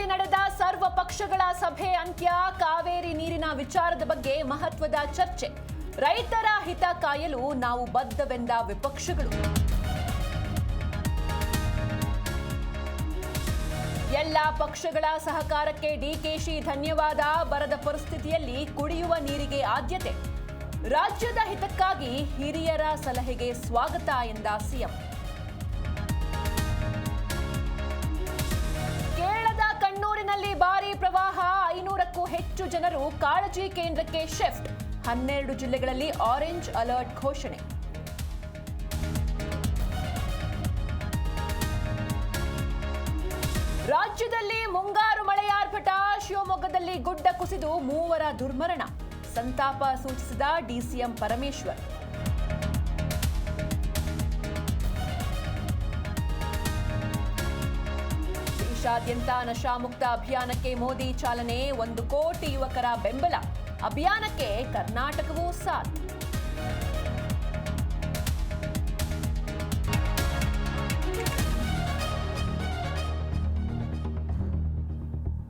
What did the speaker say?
ಬೆಳಗಾವಿಯಲ್ಲಿ ನಡೆದ ಸರ್ವ ಪಕ್ಷಗಳ ಸಭೆ ಅಂತ್ಯ. ಕಾವೇರಿ ನೀರಿನ ವಿಚಾರದ ಬಗ್ಗೆ ಮಹತ್ವದ ಚರ್ಚೆ. ರೈತರ ಹಿತ ಕಾಯಲು ನಾವು ಬದ್ಧವೆಂದ ವಿಪಕ್ಷಗಳು. ಎಲ್ಲ ಪಕ್ಷಗಳ ಸಹಕಾರಕ್ಕೆ ಡಿಕೆಶಿ ಧನ್ಯವಾದ. ಬರದ ಪರಿಸ್ಥಿತಿಯಲ್ಲಿ ಕುಡಿಯುವ ನೀರಿಗೆ ಆದ್ಯತೆ. ರಾಜ್ಯದ ಹಿತಕ್ಕಾಗಿ ಹಿರಿಯರ ಸಲಹೆಗೆ ಸ್ವಾಗತ ಎಂದ ಸಿಎಂ. ಕೇರಳದ ಕಣ್ಣೂರಿನಲ್ಲಿ ಭಾರೀ ಪ್ರವಾಹ. 500ಕ್ಕೂ ಹೆಚ್ಚು ಜನರು ಕಾಳಜಿ ಕೇಂದ್ರಕ್ಕೆ ಶಿಫ್ಟ್. 12 ಜಿಲ್ಲೆಗಳಲ್ಲಿ ಆರೆಂಜ್ ಅಲರ್ಟ್ ಘೋಷಣೆ. ರಾಜ್ಯದಲ್ಲಿ ಮುಂಗಾರು ಮಳೆಯ ಆರ್ಭಟ. ಶಿವಮೊಗ್ಗದಲ್ಲಿ ಗುಡ್ಡ ಕುಸಿದು 3 ದುರ್ಮರಣ. ಸಂತಾಪ ಸೂಚಿಸಿದ ಡಿಸಿಎಂ ಪರಮೇಶ್ವರ್. ದೇಶಾದ್ಯಂತ ನಶಾಮುಕ್ತ ಅಭಿಯಾನಕ್ಕೆ ಮೋದಿ ಚಾಲನೆ. 1 ಕೋಟಿ ಯುವಕರ ಬೆಂಬಲ. ಅಭಿಯಾನಕ್ಕೆ ಕರ್ನಾಟಕವೂ ಸಾಥ್.